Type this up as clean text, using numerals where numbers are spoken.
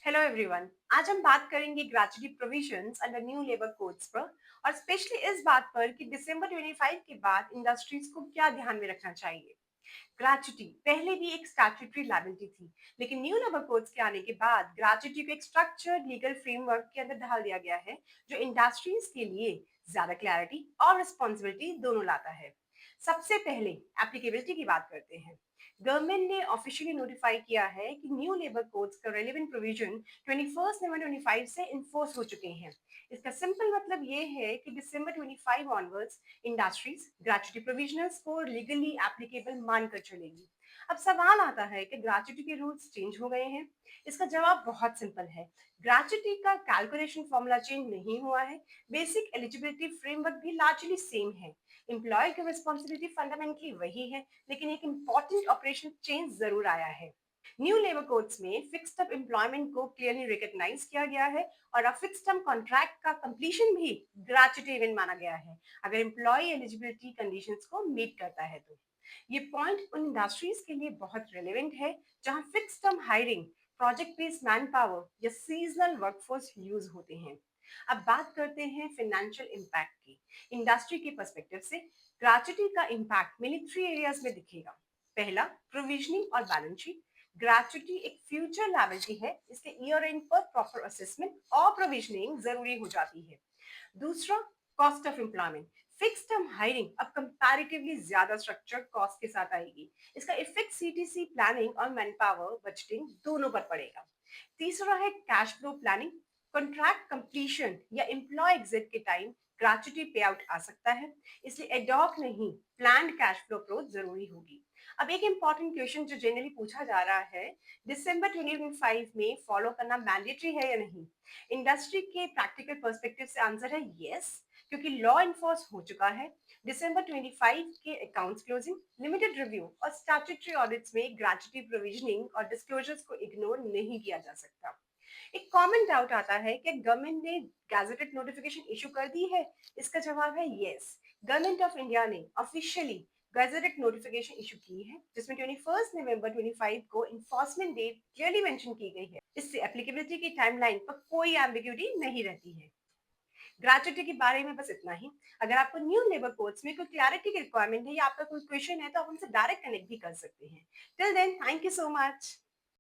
Hello everyone. आज हम बात करेंगे gratuity provisions under new labour codes पर और स्पेशली इस बात पर कि दिसंबर 25 के बाद इंडस्ट्रीज को क्या ध्यान में रखना चाहिए। ग्रेचुटी पहले भी एक स्टैट्यूटरी लायबिलिटी थी, लेकिन न्यू लेबर कोड्स के आने के बाद ग्रेचुटी को एक स्ट्रक्चर्ड लीगल फ्रेमवर्क के अंदर ढाल दिया गया है, जो इंडस्ट्रीज के लिए ज्यादा क्लैरिटी और रिस्पॉन्सिबिलिटी दोनों लाता है। सबसे पहले एप्लीकेबिलिटी की बात करते हैं। गवर्नमेंट ने ऑफिशियली नोटिफाई किया है कि न्यू लेबर कोड्स का रेलेवेंट प्रोविजन 21 नवंबर 25 से इन्फोर्स हो चुके हैं। इसका सिंपल मतलब ये है कि दिसंबर 25 ऑनवर्ड्स इंडस्ट्रीज ग्रेचुटी प्रोविजनल्स को लीगली एप्लीकेबल मानकर चलेगी। अब सवाल आता है कि ग्रेचुटी के रूल्स चेंज हो गए हैं। इसका जवाब बहुत सिंपल है। ग्रेचुटी का कैलकुलेशन फॉर्मूला चेंज नहीं हुआ है। बेसिक एलिजिबिलिटी फ्रेमवर्क भी लार्जली सेम है। एम्प्लॉयर की रिस्पॉन्सिबिलिटी फंडामेंटली वही है, लेकिन एक इंपॉर्टेंट ऑपरेशन चेंज जरूर आया है। न्यू लेबर कोड्स में फिक्स टर्म एम्प्लॉयमेंट को क्लियरली रिकॉग्नाइज किया गया है और अब फिक्स टर्म कॉन्ट्रैक्ट का कंप्लीशन भी ग्रेचुटी इवेंट माना गया है, अगर एम्प्लॉय एलिजिबिलिटी कंडीशंस को मीट करता है तो। ये पॉइंट उन इंडस्ट्रीज के लिए बहुत रेलेवेंट है जहां fix term hiring, project based man power या सीजनल वर्कफोर्स यूज होते हैं। अब बात करते हैं फाइनेंशियल इम्पैक्ट की। इंडस्ट्री के पर्सपेक्टिव से ग्रेचुटी का इम्पैक्ट मेनली थ्री एरियाज में दिखेगा। पहला, प्रोविजनिंग और बैलेंस शीट। ग्रेचुटी एक फ्यूचर लायबिलिटी है, इसके ईयर एंड पर प्रॉपर असेसमेंट और प्रोविजनिंग जरूरी हो जाती है। दूसरा, cost of employment. Fix term hiring अब कंपैरेटिवली ज्यादा स्ट्रक्चर्ड कॉस्ट के साथ आएगी। इसका इफेक्ट सीटीसी प्लानिंग और मैन पावर बजटिंग दोनों पर पड़ेगा। तीसरा है cash flow planning. Contract completion या एम्प्लॉय एग्जिट के टाइम ग्रेचुटी पे आउट आ सकता है, इसलिए एडॉक नहीं, प्लान्ड कैश फ्लो अप्रोच जरूरी होगी। अब एक इंपॉर्टेंट क्वेश्चन जो जनरली पूछा जा रहा है, दिसंबर 2025 में फॉलो करना मैंडेटरी है या नहीं। इंडस्ट्री के प्रैक्टिकल पर्सपेक्टिव से आंसर है यस, क्योंकि लॉ इन्फोर्स हो चुका है। दिसंबर 25 के अकाउंट्स क्लोजिंग, लिमिटेड रिव्यू और स्टैट्यूटरी ऑडिट्स में ग्रेचुटी प्रोविजनिंग और डिस्क्लोजर्स को इग्नोर नहीं किया जा सकता। एक कॉमन डाउट आता है कि गवर्नमेंट ने गैजेटेड नोटिफिकेशन इशू कर दी है। इसका जवाब है यस। गवर्नमेंट ऑफ इंडिया ने ऑफिशियली गैजेटेड नोटिफिकेशन इशू की है, जिसमें 21 नवंबर 25 को इन्फोर्समेंट डेट क्लियरली मेंशन की गई है। इससे एप्लीकेबिलिटी की टाइमलाइन पर कोई एम्बिग्यूटी नहीं रहती है। ग्रेचुटी के बारे में बस इतना ही। अगर आपको न्यू लेबर कोड्स में कोई क्लैरिटी की रिक्वायरमेंट है या आपका कोई क्वेश्चन है, तो आप उनसे डायरेक्ट कनेक्ट भी कर सकते हैं। Till then, thank you so much.